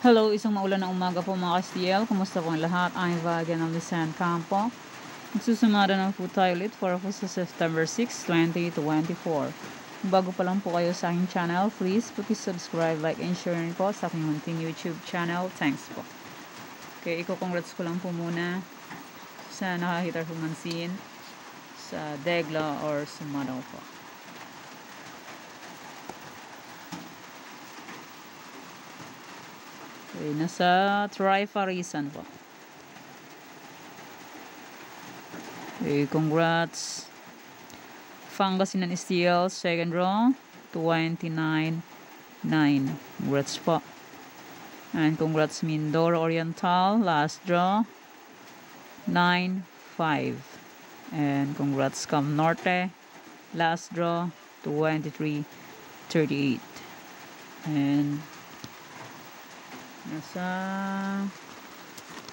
Hello, isang maulan na umaga po mga ka-STL. Kumusta po ang lahat? I'm Vagan ng Lisan Campo. Magsusumada na po tayo ulit para po sa September 6, 2024. Kung bago pa lang po kayo sa aking channel, please subscribe, like, and share po sa aking munting YouTube channel. Thanks po. Okay, congrats ko lang po muna sa nakakita humansin sa Degla or Sumadaw po. Okay, nasa Trifarisan po. Okay, congrats. Pangasinan STL, second draw, 29-9. Congrats po. And congrats Mindoro Oriental, last draw, 9-5. And congrats Cam Norte, last draw, 23-38. And nasa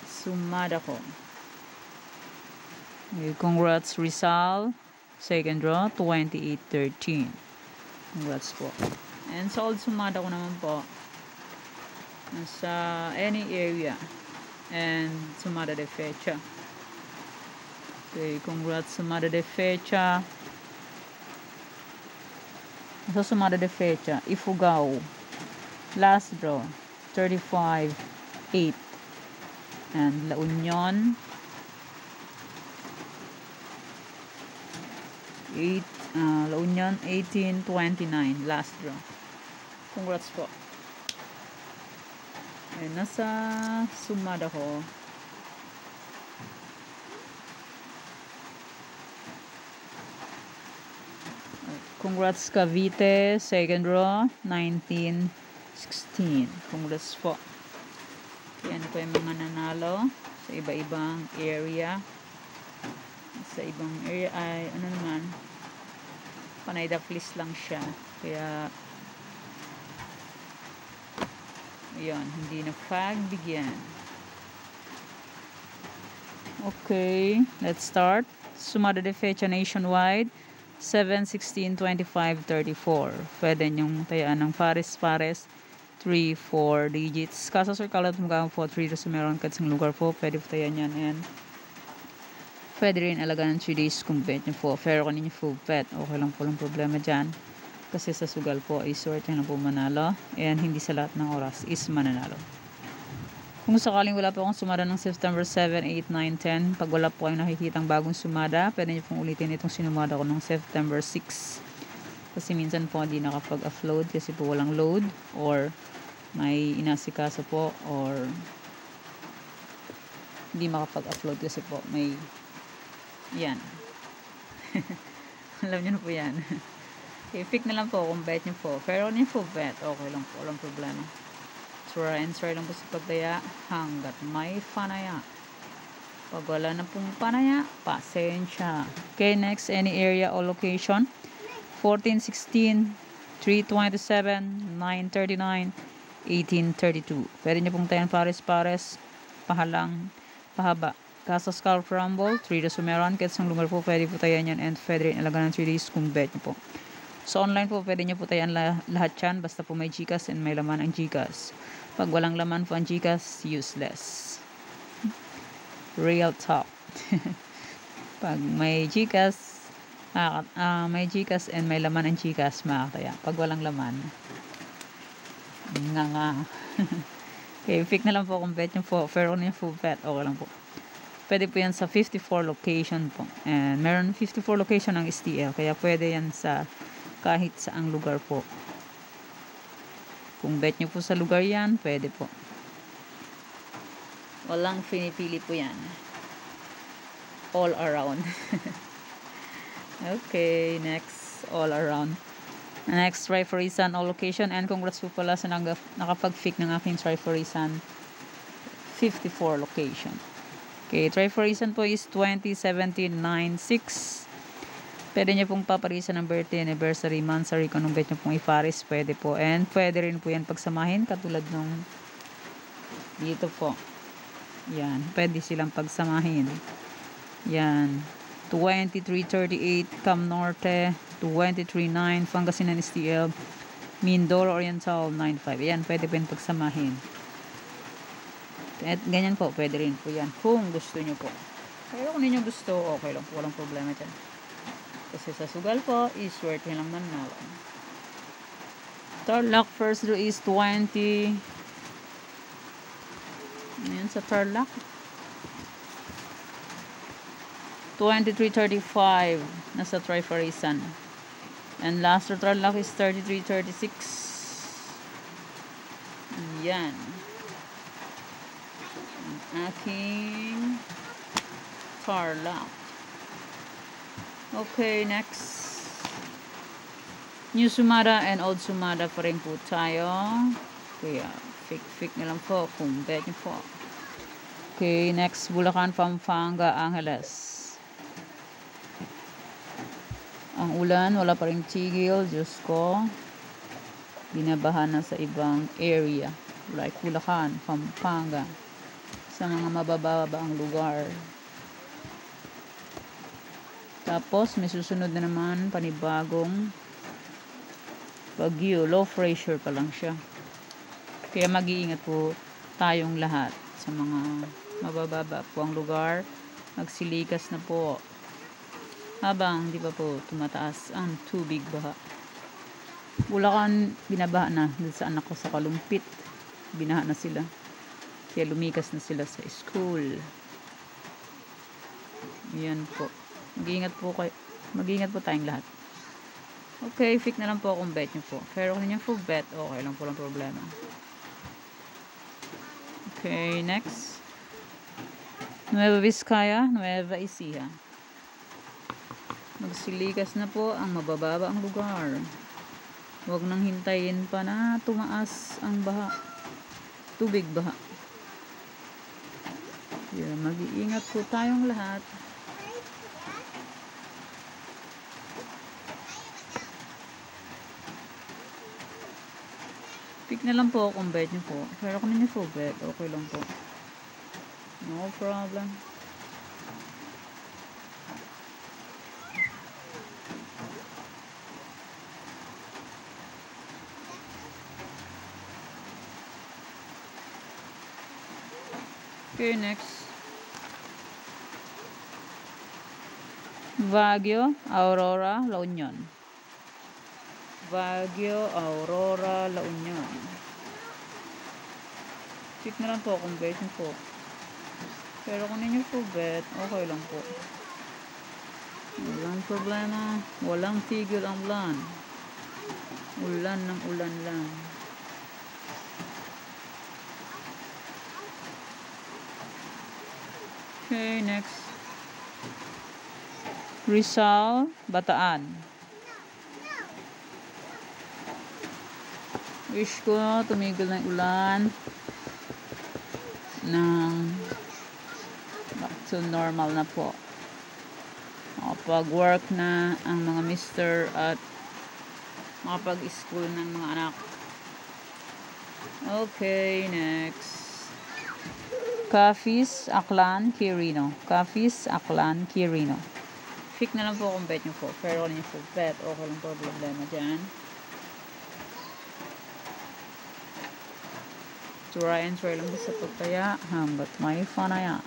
Sumada ko. Okay, congrats Rizal, second draw, 28-13. Congrats po. And sa Old Sumada ko naman po, nasa any area and Sumada de Fecha. Okay, congrats Sumada de Fecha. Nasa Sumada de Fecha, Ifugao, last draw, 35-8. And La Union, 18-29, last draw. Congrats po. And nasa Sumada ko, congrats Cavite, second draw, 19-16. Congrats po. Yan po yung mga nanalo sa iba-ibang area. Sa ibang area ay ano naman, panay daplis lang siya. Kaya yun, hindi na pagbigyan. Okay, let's start. Sumada de Fecha nationwide, 7-16-25-34. Pwede nyong tayaan ng pares-pares, 3-4 digits. Kaso sir, kalat mo ka po 3 sa meron katsang lugar po. Pwede po tayan yan. And pwede rin alagaan ng 3 days kung bet nyo po. Pero kanina full pet. Okay lang po lang problema dyan. Kasi sa sugal po ay swerte na po manalo. And hindi sa lahat ng oras is mananalo. Kung sakaling wala po akong sumada ng September 7, 8, 9, 10. Pag wala po kayong nakikitang bagong sumada, pwede nyo pong ulitin itong sinumada ko ng September 6. Kasi minsan po hindi nakapag-upload kasi po walang load or may inasikaso po or hindi makapag-upload kasi po may yan. Alam nyo na po yan. Okay, pick na lang po kung bet nyo po. Pero kung po bet, okay lang po. Walang problema. Try and try lang po sa pagdaya hanggat may panaya. Pag wala na pong panaya, pasensya. Okay, next, any area or location. 14-16, 3-27, 9-39, 18-32. Pwede nyo pong tayan pares-pares, pahalang, pahaba. Kaso Scalp Rumble, 3 na sumeron, kahit isang lugar po, pwede po tayan yan, and pwede rin alaga ng 3 days kung bet nyo po. So online po, pwede nyo po tayan lahat yan, basta po may GCash and may laman ang GCash. Pag walang laman po ang GCash, useless. Real talk. Pag may GCash, may GCash and may laman ang GCash, makakataya. Pag walang laman, nga. Okay, pick na lang po kung bet nyo po. Pero kung yung full bet, okay lang po. Pwede po yan sa 54 location po. And meron 54 location ng STL. Kaya pwede yan sa kahit saang lugar po. Kung bet nyo po sa lugar yan, pwede po. Walang pinipili po yan. All around. Okay, next, all around. Next, Trifarisan all location. And congrats po pala sa nakapag-pick ng aking Trifarisan 54 location. Okay, Trifarisan po is 2017-9-6. Pwede nyo pong paparisan ng birthday, anniversary, monthsary. Kung anong bet nyo pong iparis, pwede po. And pwede rin po yan pagsamahin, katulad nung dito po. Yan, pwede silang pagsamahin. Yan. 23-38 Cam Norte, 23-9 Pangasinan STL, Mindoro Oriental 9-5. Ayan, pwede po yung pagsamahin. At ganyan po, pwede rin po yan kung gusto nyo po. Pero kung ninyo gusto, okay lang po, walang problema dyan. Kasi sa sugal po, is worth lang man na lang. Tarlac first do is 20. Ayan sa Tarlac. 23.35 nasa Trifarisan. And last for Tarlac is 33.36. Yan. Ang aking Tarlac. Okay, next. New Sumada and Old Sumada pa rin po tayo. Kaya, fake na lang po kung bet nyo po. Okay, next. Bulacan, Pampanga, Angeles. Ang ulan, wala pa rin tigil. Diyos ko. Binabaha na sa ibang area. Like Bulacan, Pampanga. Sa mga mabababa ang lugar. Tapos, may susunod na naman panibagong bagyo. Low pressure pa lang siya. Kaya mag-iingat po tayong lahat sa mga mabababa po ang lugar. Magsilikas na po. Habang di ba po tumataas ang tubig baha. Bulacan, binabaha na. Dito sa anak ko sa Kalumpit. Binaha na sila. Kaya lumikas na sila sa school. Yan po. Mag-iingat po tayong lahat. Okay, fake na lang po kung bet nyo po. Pero kung ninyo full bet, okay lang po lang problema. Okay, next. Nueva Vizcaya, Nueva Ecija. Magsilikas na po ang mabababa ang lugar. Huwag nang hintayin pa na tumaas ang baha. Tubig baha. Yeah, mag-iingat po tayong lahat. Pick na lang po kung bet nyo po. Pero kung ninyo po bet, okay lang po. No problem. Okay, next. Baguio, Aurora, La Union. Baguio, Aurora, La Union. Pick na lang po kung bet nyo po. Pero kung ninyo po bet, okay lang po. Walang problema. Walang tigil ang ulan. Ulan ng ulan lang. Okay, next. Rizal, Bataan. Wish ko tumigil na yung ulan ng back to normal na po. Makapag-work na ang mga mister at makapag-school ng mga anak. Okay, next. Capiz, Aklan, Quirino. Capiz, Aklan, Quirino. Pick na lang po kung bet nyo po. Pero kung nyo po bet, okay lang po problema dyan. Try and try lang sa pagtaya hanggat may fanaya.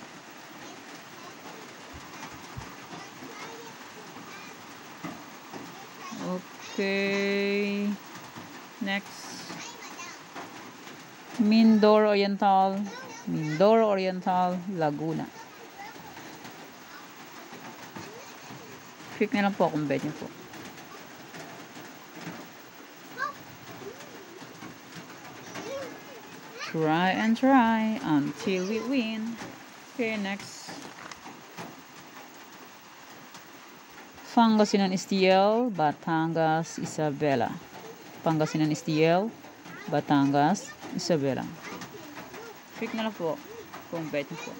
Okay. Next. Mindoro Oriental, Laguna. Pick na lang po kung bet nyo po. Try and try until we win. Okay, next. Pangasinan STL, Batangas, Isabela. Pangasinan STL, Batangas, Isabela. Pick na lang po kung bet nyo po.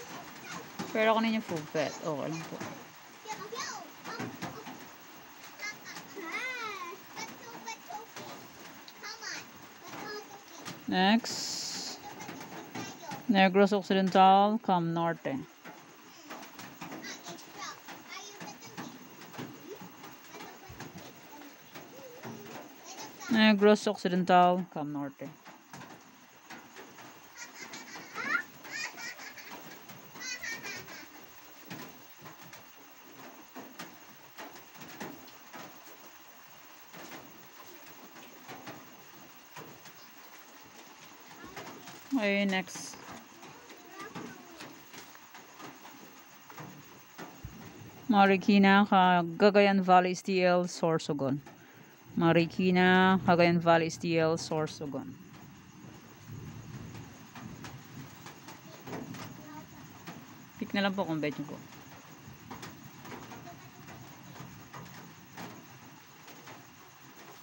Pero kung ninyo po bet, okay lang po. Next. Negros Occidental, Cam Norte. Negros Occidental, Cam Norte. Okay, next. Marikina, Cagayan Valley STL, Sorsogon. Marikina, Cagayan Valley STL, Sorsogon. Pick na lang po kung bet nyo po.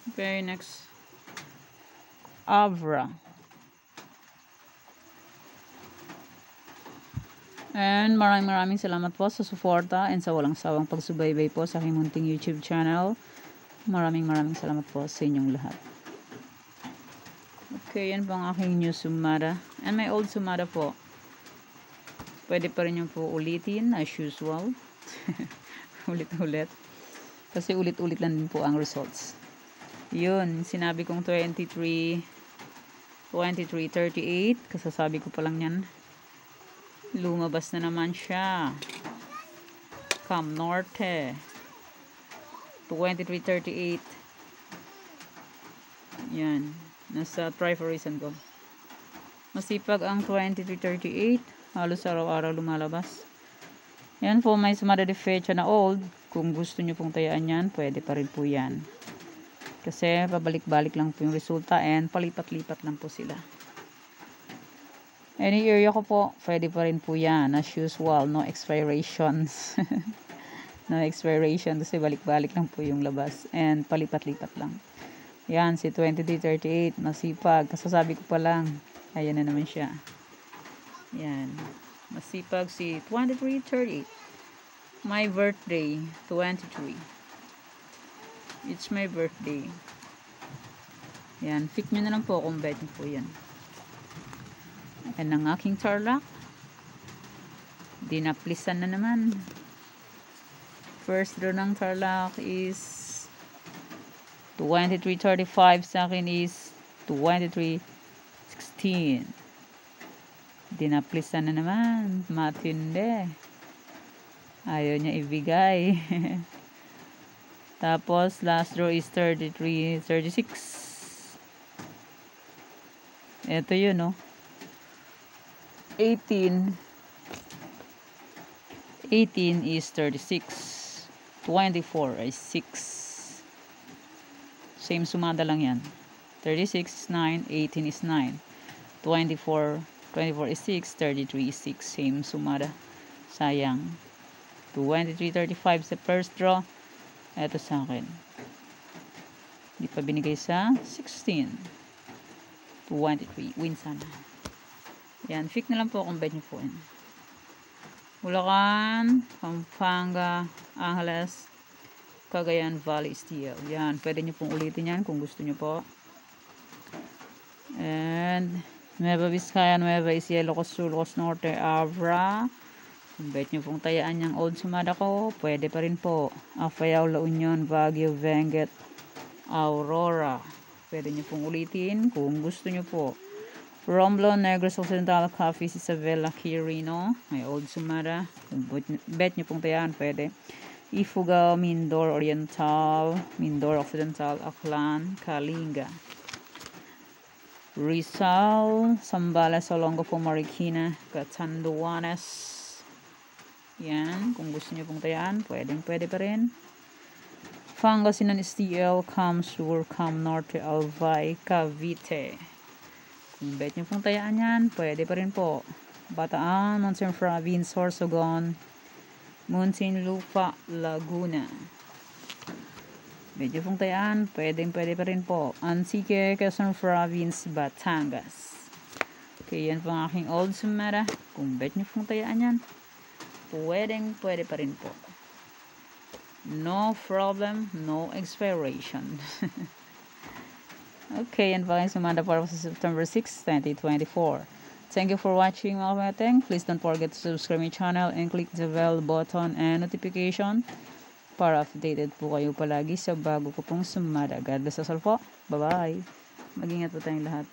Okay, next. Avra. And maraming salamat po sa suporta and sa walang sawang pagsubaybay po sa aking munting YouTube channel. Maraming salamat po sa inyong lahat. Okay, yan po ang aking new sumada. And my old sumada po. Pwede pa rin yung po ulitin as usual. Ulit-ulit. Kasi ulit-ulit lang din po ang results. Yun, sinabi kong 23:38. Kasasabi ko pa lang yan. Lumabas na naman siya. Cam Norte. 23:38. Yan. Nasa try for reason ko. Masipag ang 23:38. Halos araw-araw lumalabas. Yan po, may sumada de fecha na old. Kung gusto nyo pong tayaan yan, pwede pa rin po yan. Kasi pabalik-balik lang po yung resulta and palipat-lipat lang po sila. Any area ko po, pwede pa rin po yan. As usual, no expirations. No expiration kasi balik-balik lang po yung labas. And palipat-lipat lang. Yan, si 23:38, masipag. Kasasabi ko pa lang. Ayan na naman siya. Yan. Masipag si 23:38. My birthday, 23. It's my birthday. Yan, pick nyo na lang po kung bet nyo po yan. Yan ang aking tarlac. Dinaplisan na naman. First draw ng tarlac is 23:35. Sa akin is 23:16. Dinaplisan na naman. Matindi. Ayaw niya ibigay. Tapos last draw is 33:36. Ito yun, no? 18 is 36. 24 is 6. Same sumada lang yan. 36 is 9. 18 is 9. 24 is 6. 33 is 6. Same sumada. Sayang. 23:35 sa first draw. Ito sa akin. Hindi pa binigay sa 16. 23. Win sana. Yan. Pick na lang po kung bet nyo po yan. Bulacan, Pampanga, Angeles, Cagayan Valley STL. Yan. Pwede nyo pong ulitin yan kung gusto nyo po. And Nueva Vizcaya, Nueva Ecija, Ilocos Sur, Ilocos Norte, Avra. Kung bet nyo pong tayaan yung old sumada ko, pwede pa rin po. Apayao, La Union, Baguio, Benguet, Aurora. Pwede nyo pong ulitin kung gusto nyo po. Romblon, Negros Occidental, Capiz, Isabela, Quirino. May old sumada. Kung bet nyo pong tayaan, pwede. Ifugao, Mindoro Oriental, Mindoro Occidental, Aklan, Kalinga. Rizal, Zambales, Olongapo po, Marikina, Catanduanes. Yan, kung gusto nyo pong tayaan, pwede pa rin. Pangasinan STL, Cam Sur, Cam Norte, Albay, Cavite. Kung bet nyo pong tayaan yan, pwede pa rin po. Bataan, Monsen Province, Sorsogon, Muntinlupa, Laguna. Bet nyo pong tayaan, pwede pa rin po. Antique, Quezon Province, Batangas. Okay, yan po ang aking old sumada. Kung bet nyo pong tayaan yan, pwede pa rin po. No problem, no expiration. Okay, and bye sumada para sa September 6, 2024. Thank you for watching mga kamateng. Please don't forget to subscribe my channel and click the bell button and notification para updated po kayo palagi sa bago ko pong sumada. God bless us all po. Bye-bye. Mag-ingat po tayong lahat.